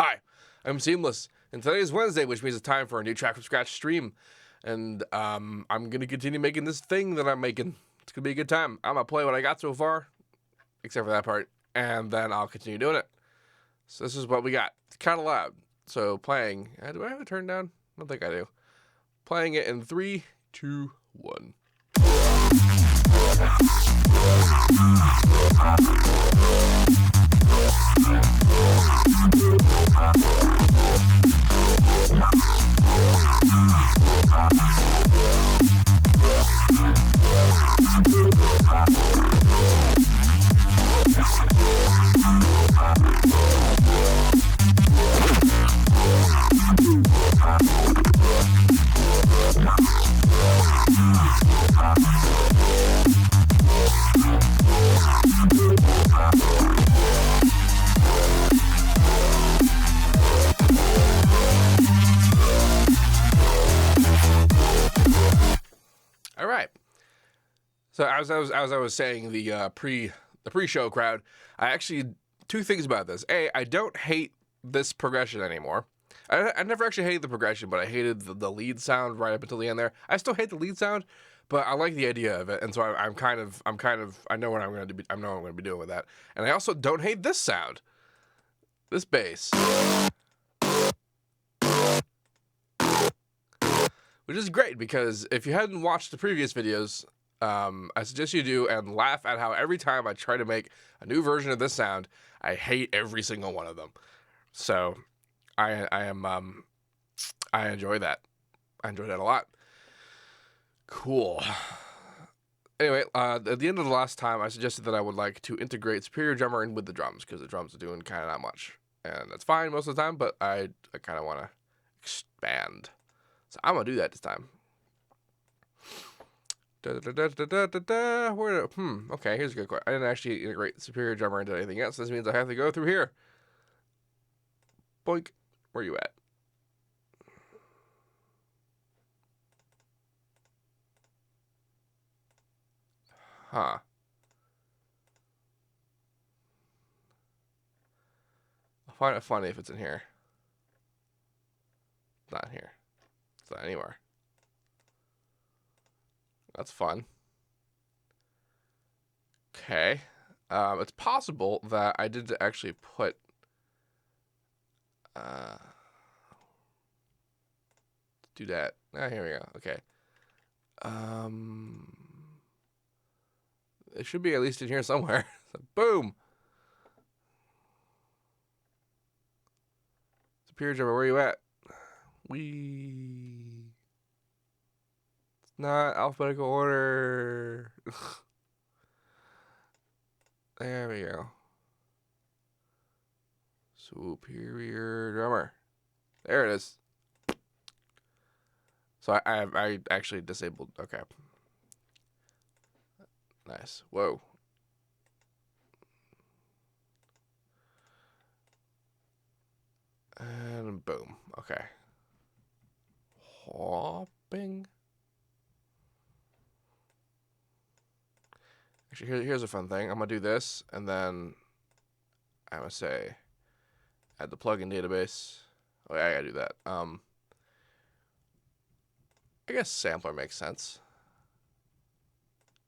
Hi, I'm Seamless, and today is Wednesday, which means it's time for a new track from scratch stream. And I'm gonna continue making this thing that I'm making. It's gonna be a good time. I'm gonna play what I got so far, except for that part, and then I'll continue doing it. So this is what we got. It's kind of loud. So playing. Do I have it turned down? I don't think I do. Playing it in 3, 2, 1. All right. So as I was saying, the pre-show crowd, I actually two things about this. A, I don't hate this progression anymore. I never actually hated the progression, but I hated the lead sound right up until the end there. I still hate the lead sound, but I like the idea of it, and so I'm kind of I know what I'm going to be. I know what I'm going to be doing with that. And I also don't hate this sound, this bass, which is great because if you hadn't watched the previous videos, I suggest you do and laugh at how every time I try to make a new version of this sound, I hate every single one of them. So I enjoy that. I enjoy that a lot. Cool. Anyway, at the end of the last time, I suggested that I would like to integrate Superior Drummer in with the drums because the drums are doing kind of not much, and that's fine most of the time. But I kind of want to expand, so I'm gonna do that this time. Where? Okay, here's a good question. I didn't actually integrate Superior Drummer into anything else. This means I have to go through here. Boink. Where you at? Huh. I'll find it funny if it's in here. It's not here. It's not anywhere. That's fun. Okay. It's possible that I did actually put do that. Ah, here we go. Okay. It should be at least in here somewhere. So, boom. Superior Drummer, where you at? It's not alphabetical order. There we go. Superior Drummer. There it is. So I actually disabled. Okay. Nice. Whoa. And boom. Okay. Hopping. Actually, here's a fun thing. I'm gonna do this, and then I'm gonna say add the plugin database. Oh yeah, I gotta do that. I guess sampler makes sense.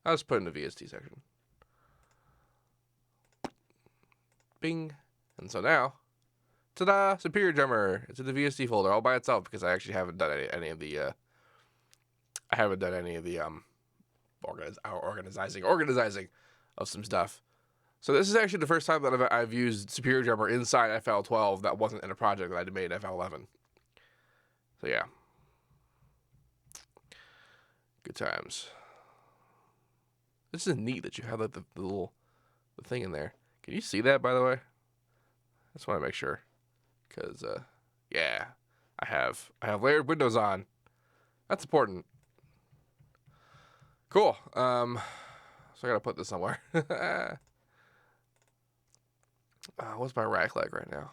I'll just put it in the VST section. Bing. And so now, ta-da! Superior Drummer. It's in the VST folder all by itself because I actually haven't done any of the organizing of some stuff. So this is actually the first time that I've used Superior Drummer inside FL12 that wasn't in a project that I made in FL11. So yeah. Good times. This is neat that you have like the little thing in there. Can you see that, by the way? I just want to make sure. Because, yeah. I have layered windows on. That's important. Cool. So I gotta put this somewhere. What's my rack like right now?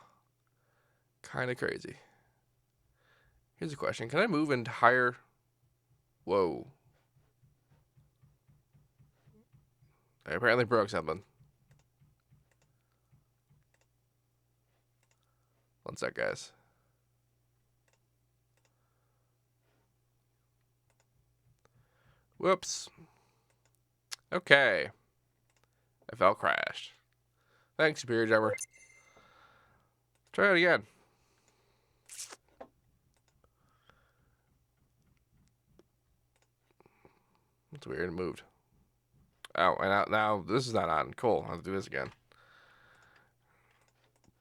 Kind of crazy. Here's a question. Can I move into higher? Whoa. I apparently broke something. One sec, guys. Whoops. Okay. FL crashed. Thanks, Superior Jumper. Try it again. It's weird. It moved. Oh, and now this is not on. Cool. I'll do this again.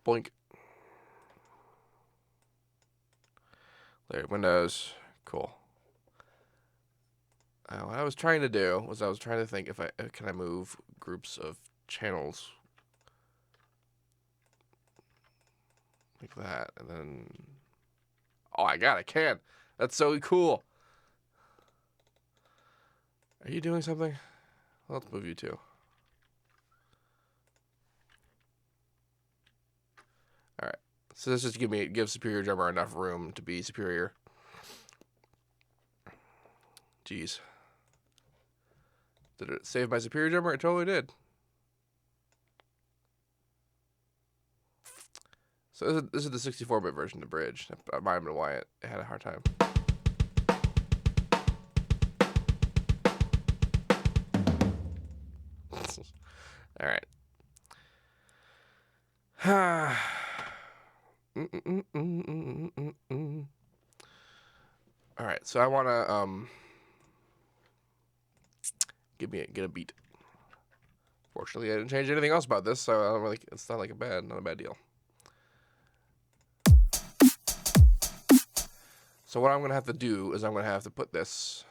Blink. Layered windows. Cool. What I was trying to do was I was trying to think if can I move groups of channels like that, and then I can. That's so cool. Are you doing something? Well, let's move you too. All right. So this just give Superior Drummer enough room to be superior. Jeez. Did it save my Superior Drummer? It totally did. So this is the 64-bit version of the bridge. I remember why it had a hard time. All right. All right. So I want to get a beat. Fortunately, I didn't change anything else about this, so I don't really. It's not like not a bad deal. So what I'm gonna have to do is I'm gonna have to put this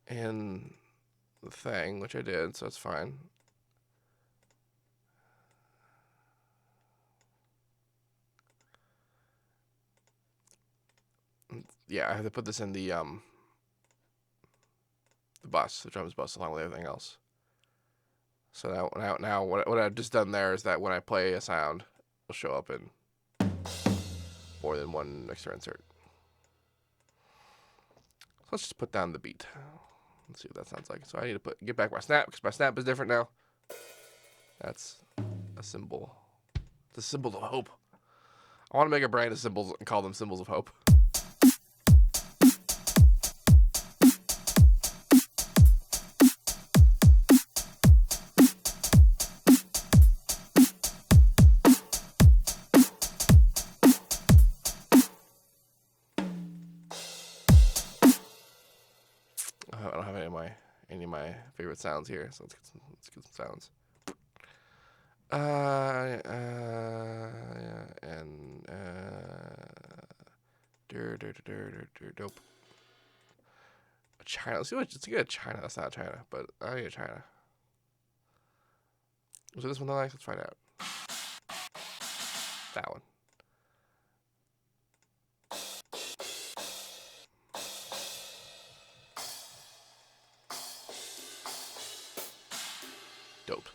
in the thing, which I did, so it's fine. Yeah, I have to put this in the bus, the drums bus, along with everything else. So now what I've just done there is that when I play a sound, it'll show up in more than one mixer insert. So let's just put down the beat. Let's see what that sounds like. So I need to get back my snap, because my snap is different now. That's a symbol. It's a symbol of hope. I want to make a brand of symbols and call them symbols of hope. I don't have any of my favorite sounds here, so let's get some sounds. Dope. China. Let's get a China. That's not China, but I need a China. Was it this one that I like? Let's find out. That one. Dope.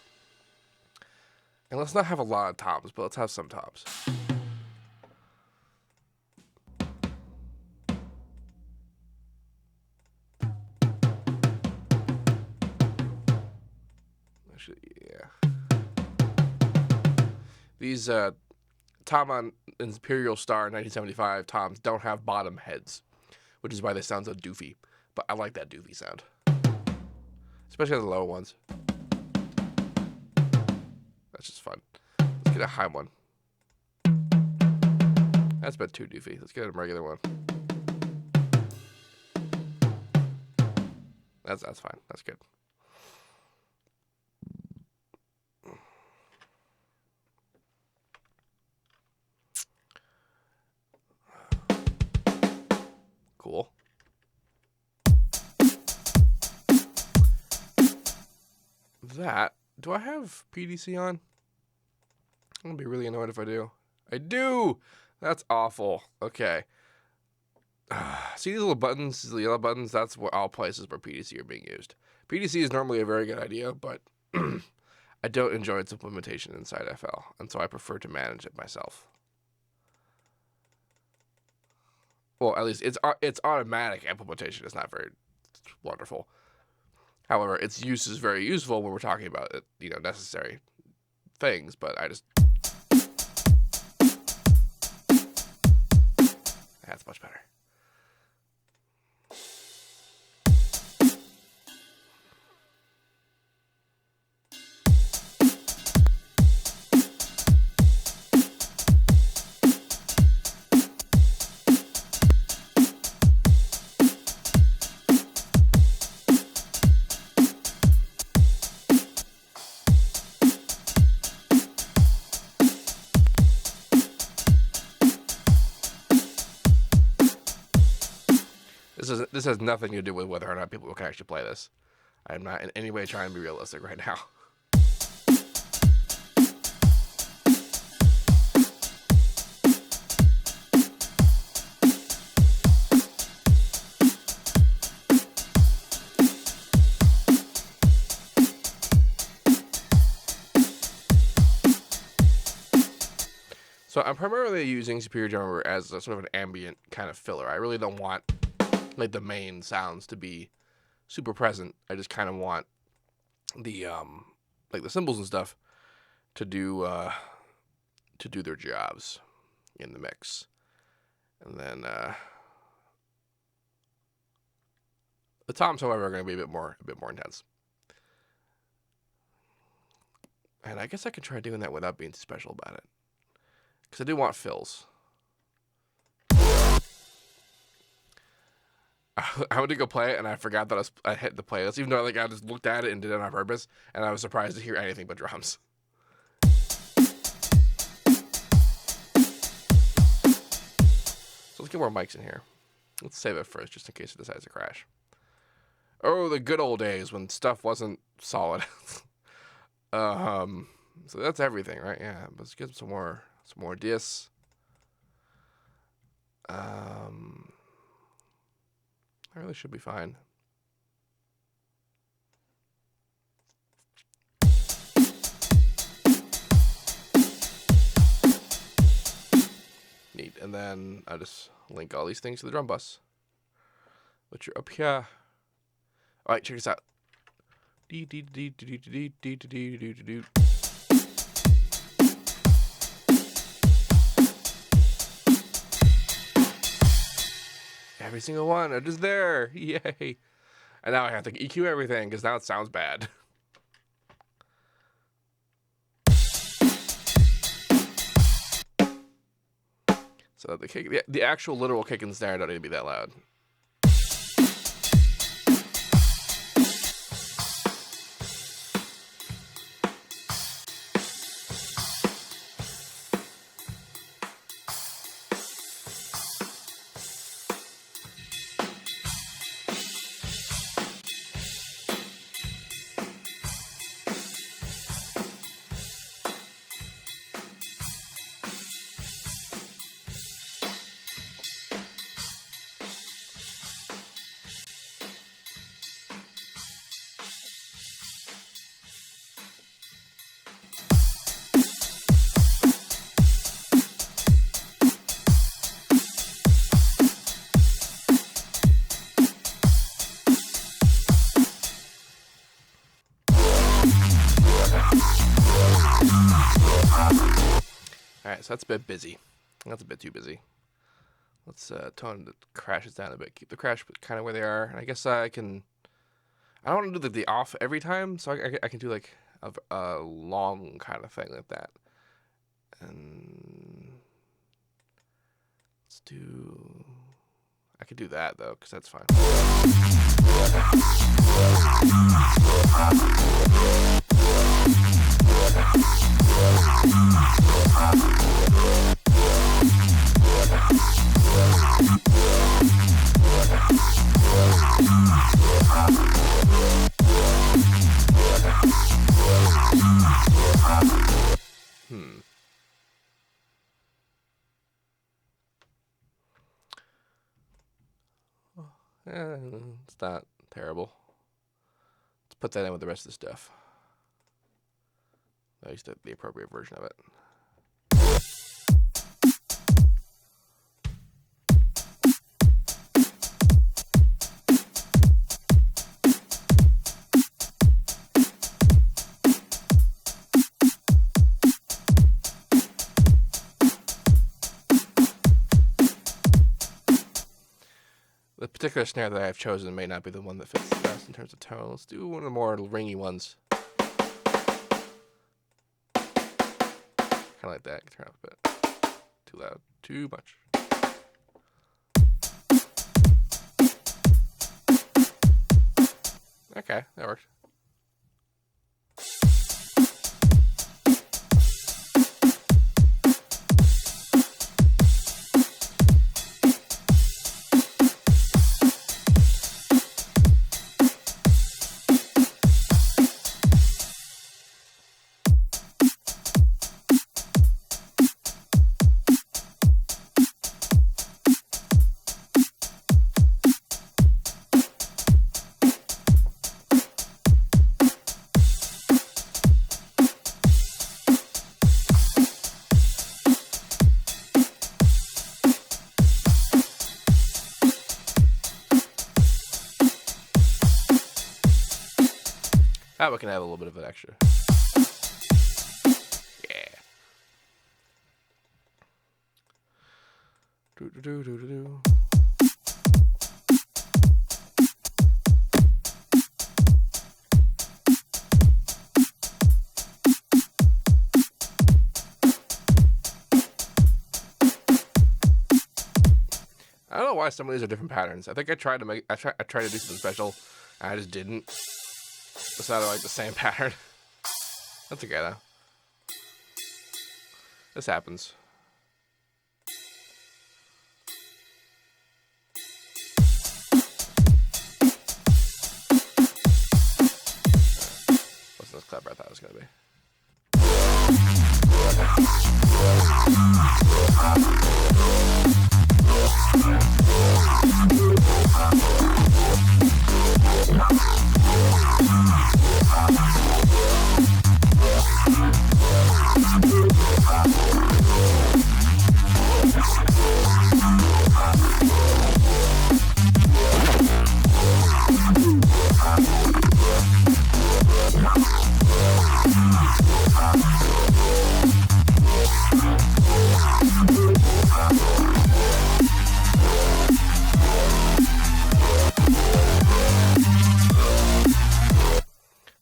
And let's not have a lot of toms, but let's have some toms. Actually, yeah. These tom on Imperial Star 1975 toms don't have bottom heads, which is why they sound so doofy. But I like that doofy sound, especially on the low ones. That's just fun. Let's get a high one. That's about too doofy. Let's get a regular one. That's fine. That's good. Cool. That. Do I have PDC on? I'm gonna be really annoyed if I do. I do! That's awful. Okay. See these little buttons, these yellow buttons? That's what all places where PDC are being used. PDC is normally a very good idea, but I don't enjoy its implementation inside FL, and so I prefer to manage it myself. Well, at least its automatic implementation is not very wonderful. However, its use is very useful when we're talking about necessary things, but I just That's much better. This has nothing to do with whether or not people can actually play this. I'm not in any way trying to be realistic right now. So I'm primarily using Superior Drummer as a sort of an ambient kind of filler. I really don't want like the main sounds to be super present. I just kind of want the like the cymbals and stuff to do their jobs in the mix. And then the toms, however, are going to be a bit more intense. And I guess I could try doing that without being special about it, because I do want fills. I went to go play it, and I forgot that I hit the playlist, even though like I just looked at it and did it on purpose, and I was surprised to hear anything but drums. So let's get more mics in here. Let's save it first, just in case it decides to crash. Oh, the good old days when stuff wasn't solid. So that's everything, right? Yeah, let's get some more dis. I really should be fine. Neat. And then I'll just link all these things to the drum bus, which are up here. All right, check this out. Every single one, it is there. Yay. And now I have to EQ everything because now it sounds bad. So the actual literal kick and snare don't need to be that loud. Alright, so that's a bit busy. That's a bit too busy. Let's tone the crashes down a bit. Keep the crash kind of where they are. And I guess I don't want to do the off every time, so I can do like a long kind of thing like that. And let's do... I could do that though, because that's fine. It's not terrible. Let's put that in with the rest of the stuff. At least the appropriate version of it. particular snare that I have chosen may not be the one that fits the best in terms of tone. Let's do one of the more ringy ones. Kind of like that. Turn up a bit. Too loud. Too much. Okay, that works. That one can have a little bit of an extra. Yeah. Do. I don't know why some of these are different patterns. I think I tried to do something special, and I just didn't. It's not like the same pattern. That's okay though. This happens. Wasn't as clever as I thought it was gonna be.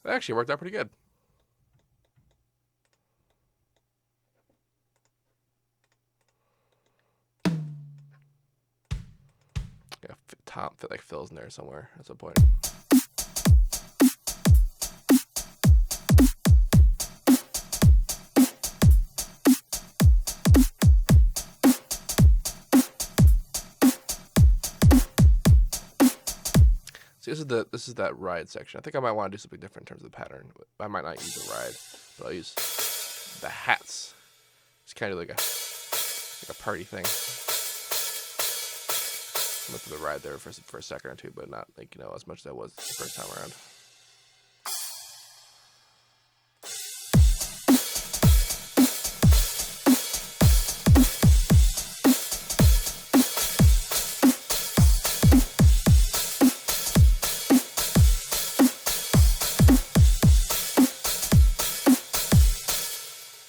That actually worked out pretty good. Yeah, top fit like fills in there somewhere at some point. See, this is that ride section. I think I might want to do something different in terms of the pattern. I might not use a ride, but I'll use the hats. It's kind of like a party thing. I went for the ride there for a second or two, but not like, you know, as much as I was the first time around.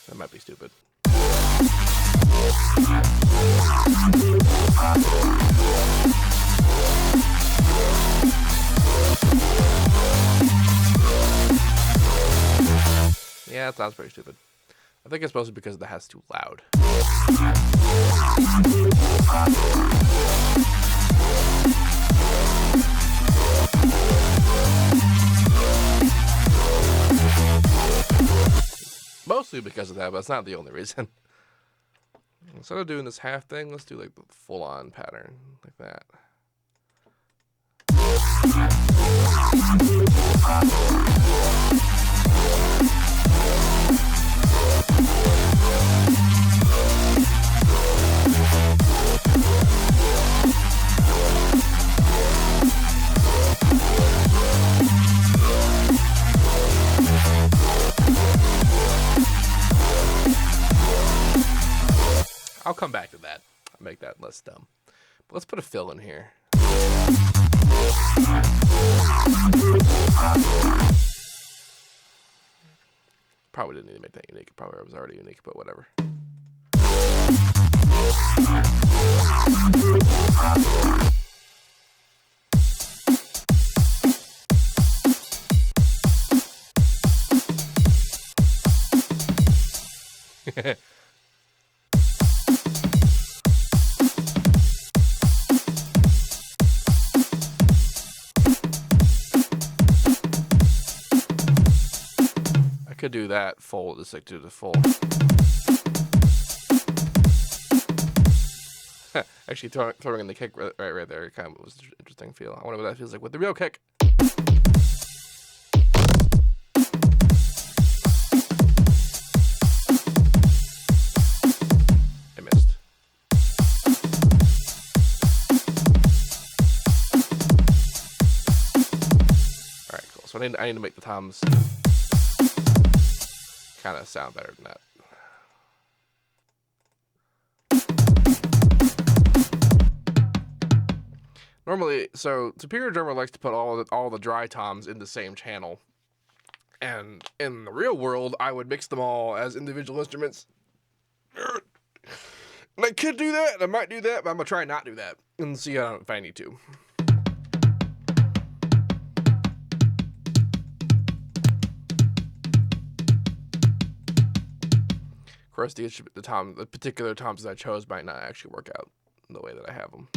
That might be stupid. Yeah, that sounds pretty stupid. I think it's mostly because the hat's too loud. Mostly because of that, but it's not the only reason. Instead of doing this half thing, let's do like the full-on pattern, like that. I'll come back to that. I'll make that less dumb. But let's put a fill in here. Probably didn't need to make that unique. Probably was already unique, but whatever. I could do that full, just like do the full. Actually, throwing in the kick right there kind of was an interesting feel. I wonder what that feels like with the real kick. I missed. All right, cool. So I need to make the toms kind of sound better than that. Normally, so Superior Drummer likes to put all the dry toms in the same channel, and in the real world, I would mix them all as individual instruments. And I could do that, and I might do that, but I'm gonna try not do that and see if I need to. Of course, the particular toms that I chose might not actually work out the way that I have them.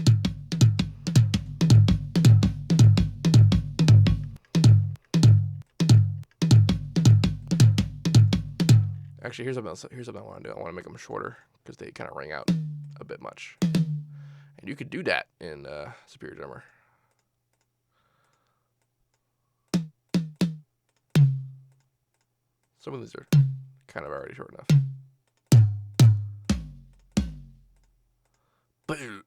Actually, here's something else. Here's something I want to do. I want to make them shorter because they kind of ring out a bit much. And you could do that in Superior Drummer. Some of these are kind of already short enough. Boom.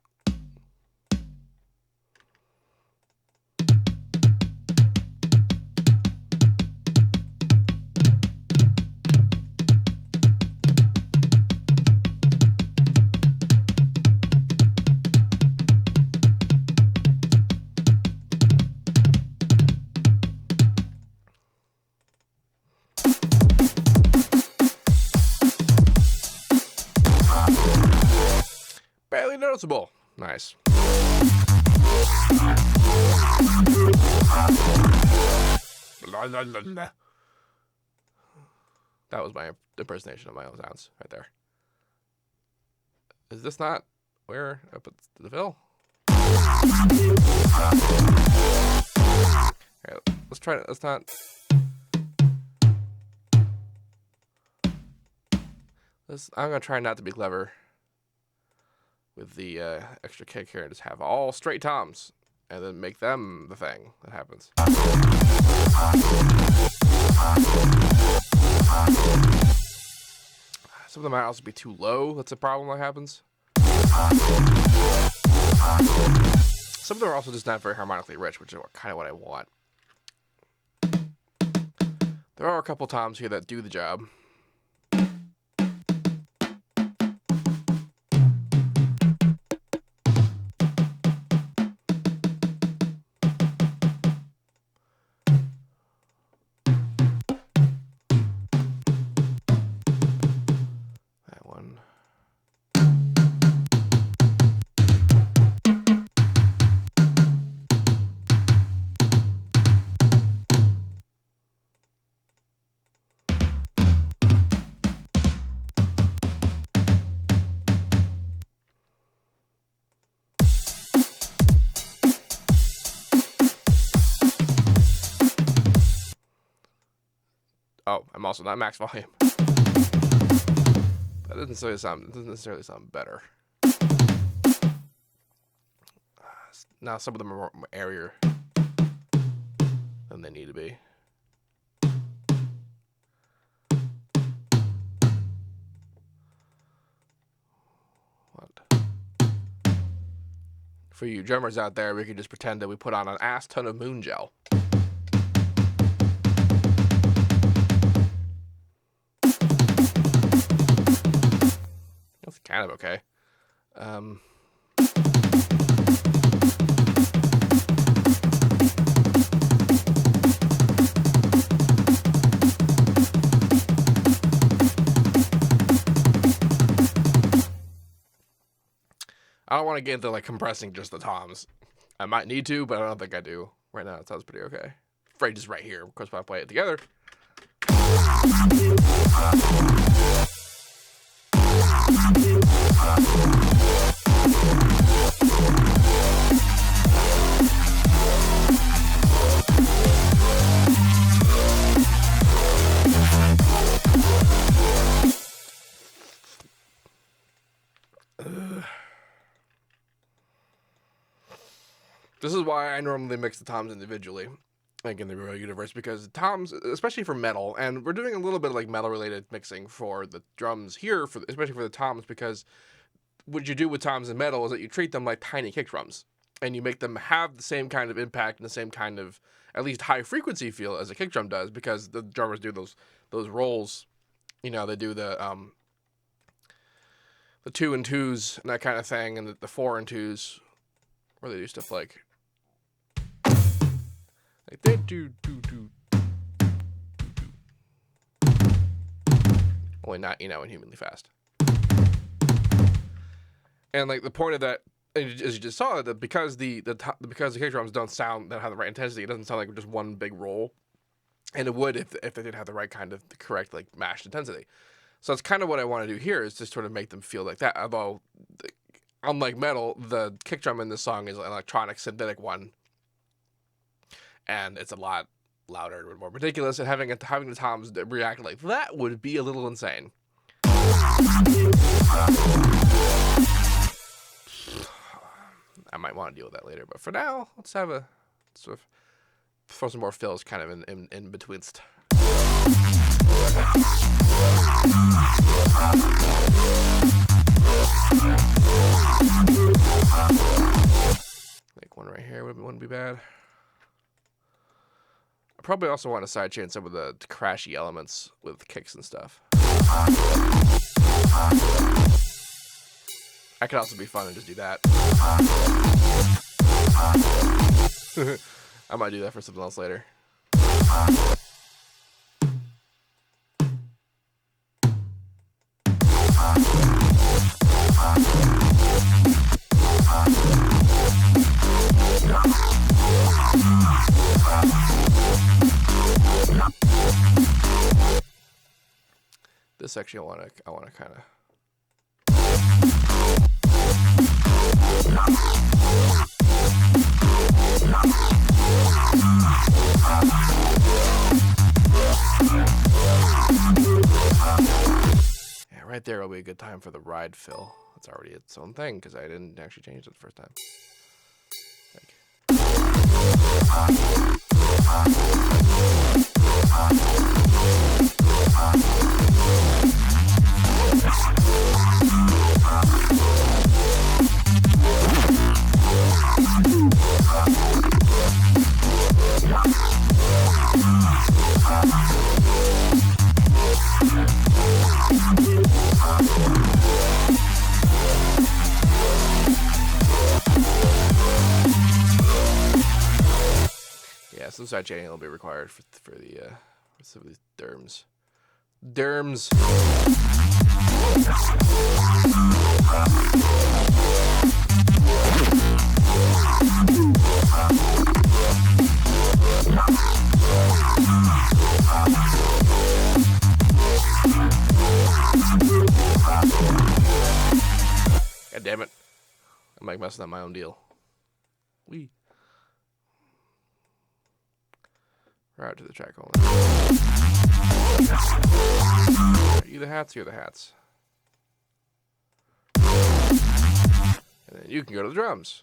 Barely noticeable. Nice. That was my impersonation of my own sounds right there. Is this not where I put the fill? Okay, let's try it. Let's not. I'm gonna try not to be clever with the extra kick here and just have all straight toms and then make them the thing that happens. Some of them might also be too low. That's a problem that happens. Some of them are also just not very harmonically rich, which is kind of what I want. There are a couple toms here that do the job. Oh, I'm also not max volume. That doesn't necessarily sound better. Now some of them are more airier than they need to be. What? For you drummers out there, we could just pretend that we put on an ass ton of moon gel. That's kind of okay. I don't want to get into like compressing just the toms. I might need to, but I don't think I do. Right now it sounds pretty okay. Right, just right here, of course, when I play it together. This is why I normally mix the toms individually, like in the real universe, because toms, especially for metal, and we're doing a little bit of like metal-related mixing for the drums here, especially for the toms, because what you do with toms and metal is that you treat them like tiny kick drums, and you make them have the same kind of impact and the same kind of, at least, high frequency feel as a kick drum does, because the drummers do those rolls. You know, they do the 2 and 2s and that kind of thing, and the 4 and 2s, where they do stuff like they do. Only not, inhumanly fast. And like the point of that, as you just saw, that because the kick drums don't have the right intensity, it doesn't sound like just one big roll, and it would if they did have the right kind of the correct like mashed intensity. So that's kind of what I want to do here, is just sort of make them feel like that. Although, unlike metal, the kick drum in this song is an electronic synthetic one, and it's a lot louder and more ridiculous. And having the toms react like that would be a little insane. I might want to deal with that later, but for now, let's have a sort of throw some more fills kind of in between. Like one right here wouldn't be bad. I probably also want to sidechain some of the crashy elements with kicks and stuff. That could also be fun and just do that. I might do that for something else later. This section I want to kind of. Yeah, right there will be a good time for the ride fill. It's already its own thing because I didn't actually change it the first time. Yeah, some side chaining will be required for some of these derms. God damn it. I'm like messing up my own deal. Wee. Right to the track hole. Are you the hats? You're the hats. And then you can go to the drums.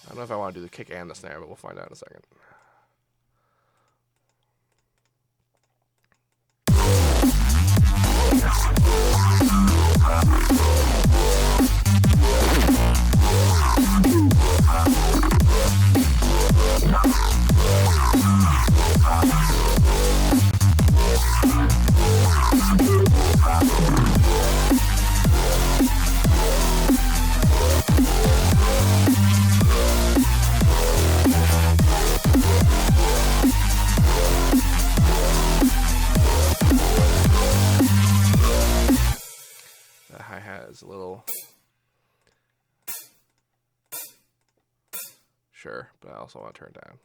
I don't know if I want to do the kick and the snare, but we'll find out in a second. The hi-hat is a little... Sure, but I also want to turn it down.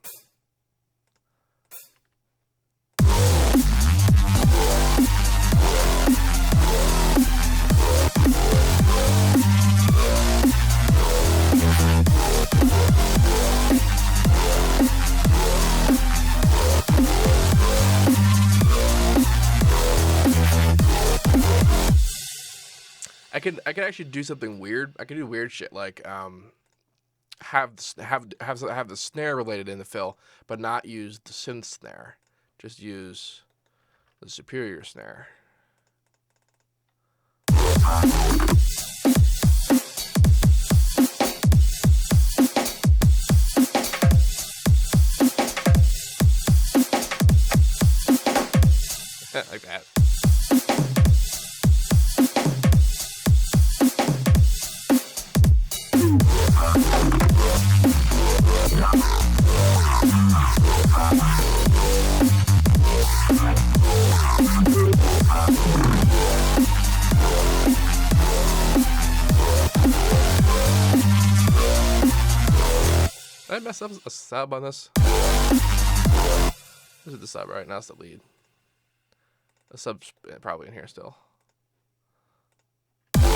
I can actually do something weird. I can do weird shit like have the snare related in the fill, but not use the synth snare. Just use the superior snare. Like that. Did I mess up a sub on this? This is the sub, right? Now it's the lead. The sub's probably in here still. It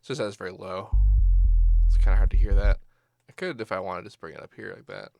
just says very low. It's kind of hard to hear that. I could, if I wanted, just bring it up here like that.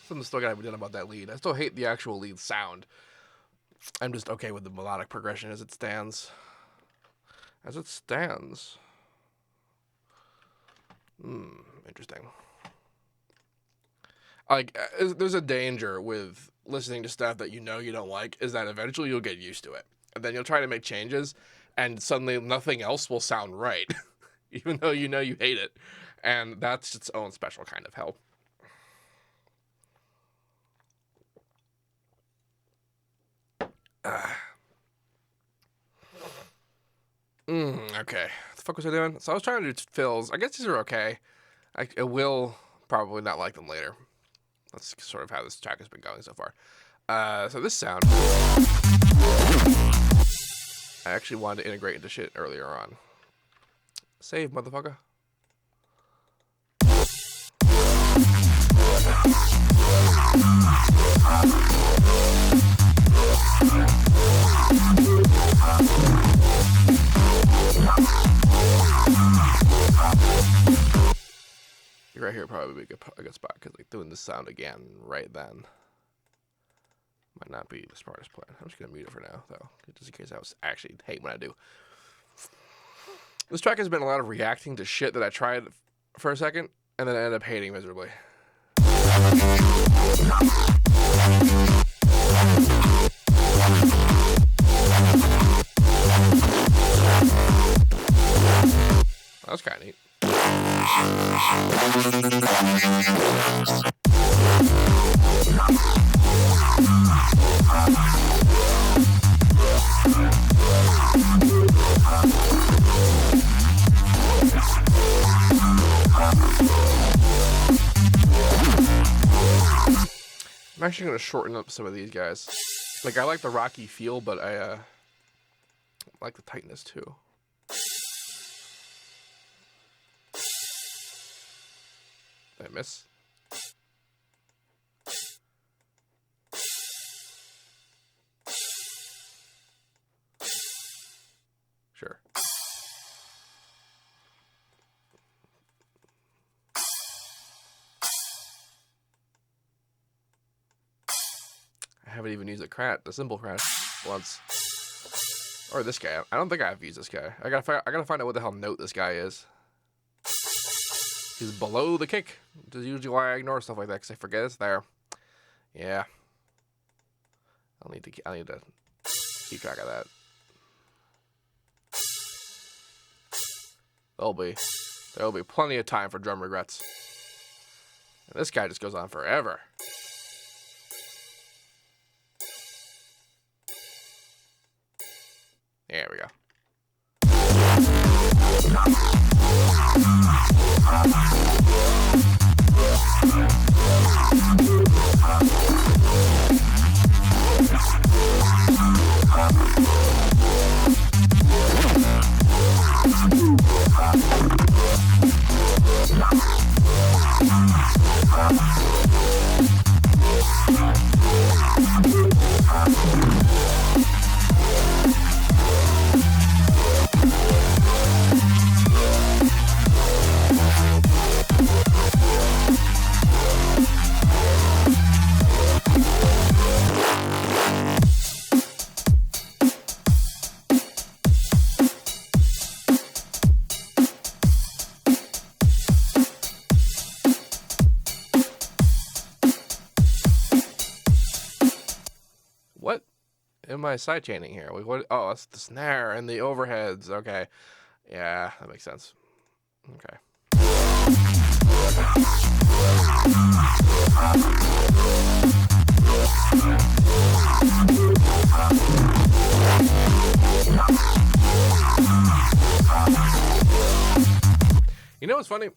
Something still gotta be done about that lead. I still hate the actual lead sound. I'm just okay with the melodic progression as it stands. As it stands. Interesting. Like, there's a danger with listening to stuff that you know you don't like, is that eventually you'll get used to it. And then you'll try to make changes, and suddenly nothing else will sound right, even though you know you hate it. And that's its own special kind of hell. Okay. What the fuck was I doing? So I was trying to do fills. I guess these are okay. I will probably not like them later. That's sort of how this track has been going so far. So this sound, I actually wanted to integrate into shit earlier on. Save, motherfucker. Right here probably be a good spot, because like doing this sound again right then might not be the smartest plan. I'm just gonna mute it for now, though, just in case I actually hate when I do. This track has been a lot of reacting to shit that I tried for a second and then I ended up hating miserably. That was kind of neat. I'm actually going to shorten up some of these guys. Like, I like the rocky feel, but I like the tightness too. Did I miss? Sure. haven't even used the simple crash once. Or this guy. I don't think I've used this guy. I gotta find out what the hell note this guy is. He's below the kick. Which is usually why I ignore stuff like that, because I forget it's there. Yeah. I need to keep track of that. There'll be plenty of time for drum regrets. And this guy just goes on forever. There we go. What am I sidechaining here? What? Oh, that's the snare and the overheads. Okay. Yeah, that makes sense. Okay. You know what's funny?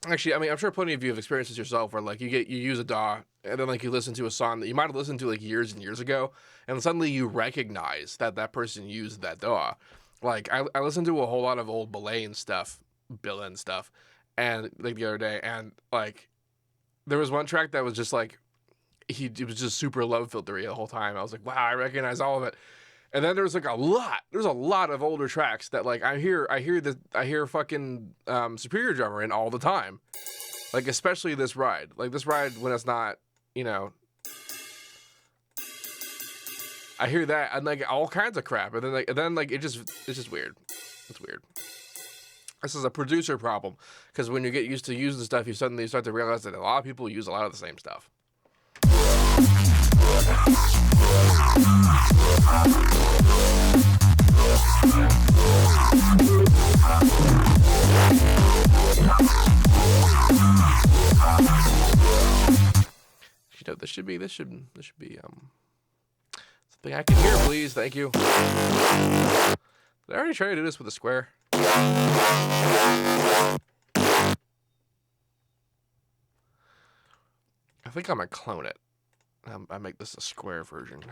Actually, I mean, I'm sure plenty of you have experienced this yourself, where like you use a DAW and then like you listen to a song that you might have listened to like years and years ago, and suddenly you recognize that that person used that DAW. Like I listened to a whole lot of old Billin stuff, and like the other day, and like there was one track that was just like it was just super low filtery the whole time. I was like, wow, I recognize all of it. And then there's like there's a lot of older tracks that like I hear fucking Superior Drummer in all the time. Like especially this ride. Like this ride when it's not, you know, I hear that and like all kinds of crap. And then it's just weird. It's weird. This is a producer problem, because when you get used to using stuff, you suddenly start to realize that a lot of people use a lot of the same stuff. You know, this should be something I can hear, please. Thank you. Did I already try to do this with a square? I think I'm gonna clone it. I make this a square version.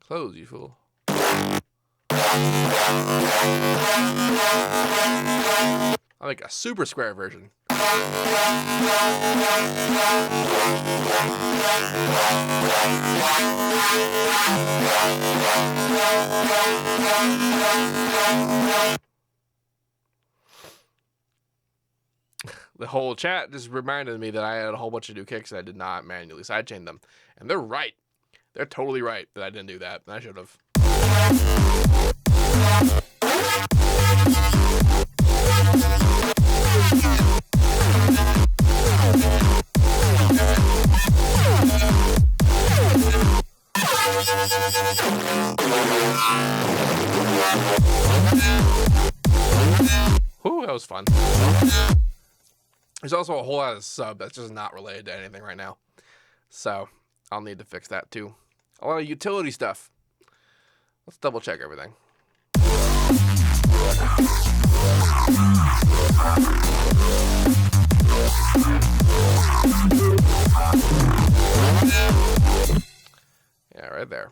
Close, you fool. I make a super square version. The whole chat just reminded me that I had a whole bunch of new kicks and I did not manually sidechain them. And they're right. They're totally right that I didn't do that. I should have. Ooh, that was fun. There's also a whole lot of sub that's just not related to anything right now. So I'll need to fix that too. A lot of utility stuff. Let's double check everything. Yeah, right there.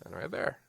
And right there.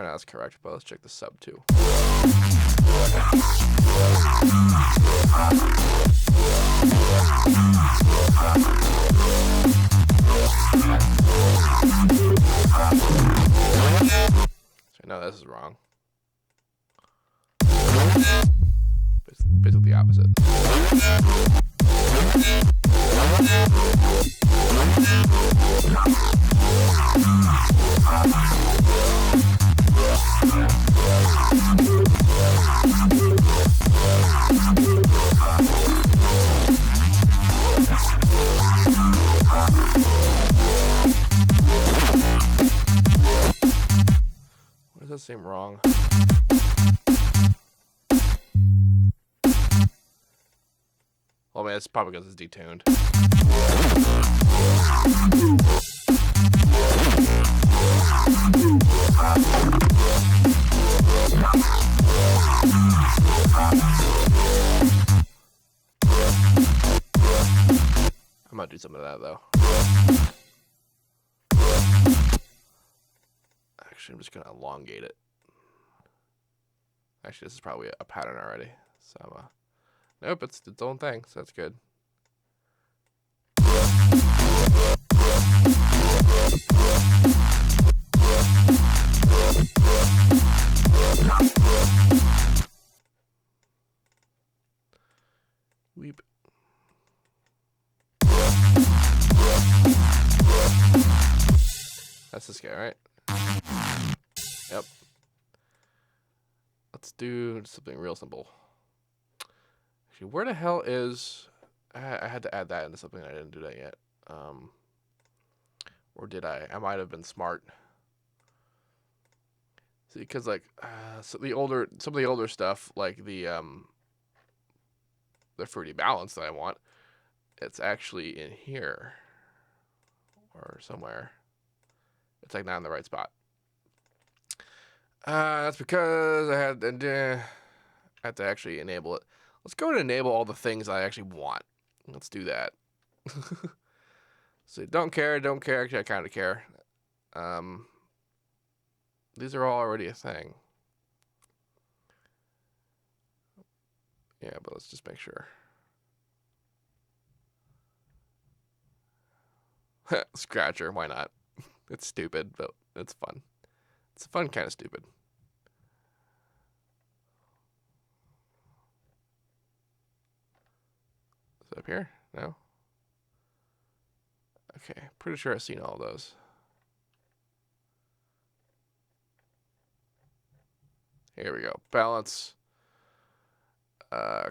now that's correct, but let's check the sub too. So now this is wrong. It's basically the opposite. Why does that seem wrong? Well, I mean, it's probably because it's detuned. I might do some of that, though. Actually, I'm just going to elongate it. Actually, this is probably a pattern already. So, nope, it's its own thing, so that's good. Weep. That's this guy, right? Yep. Let's do something real simple. Actually, where the hell is... I had to add that into something. I didn't do that yet. Or did I? I might have been smart. See, because like some of the older stuff, like the fruity balance that I want, it's actually in here or somewhere. It's like not in the right spot. That's because I had to actually enable it. Let's go and enable all the things I actually want. Let's do that. So don't care. Actually, I kind of care. These are all already a thing. Yeah, but let's just make sure. Scratcher, why not? It's stupid, but it's fun. It's fun kind of stupid. Is it up here? No? Okay, pretty sure I've seen all those. Here we go. Balance,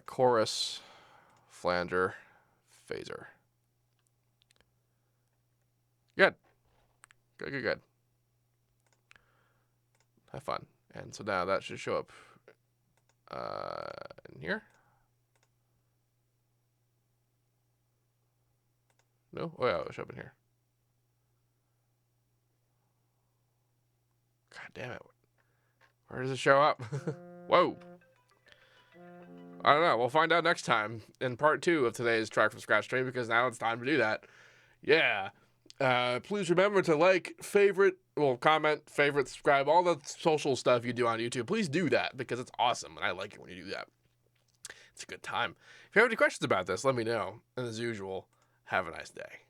chorus, flanger, phaser. Good. Good. Have fun. And so now that should show up in here. No? Oh yeah, it'll show up in here. God damn it. Where does it show up? Whoa. I don't know. We'll find out next time in part 2 of today's Track from Scratch stream, because now it's time to do that. Yeah. Please remember to like, comment, favorite, subscribe, all the social stuff you do on YouTube. Please do that, because it's awesome, and I like it when you do that. It's a good time. If you have any questions about this, let me know. And as usual, have a nice day.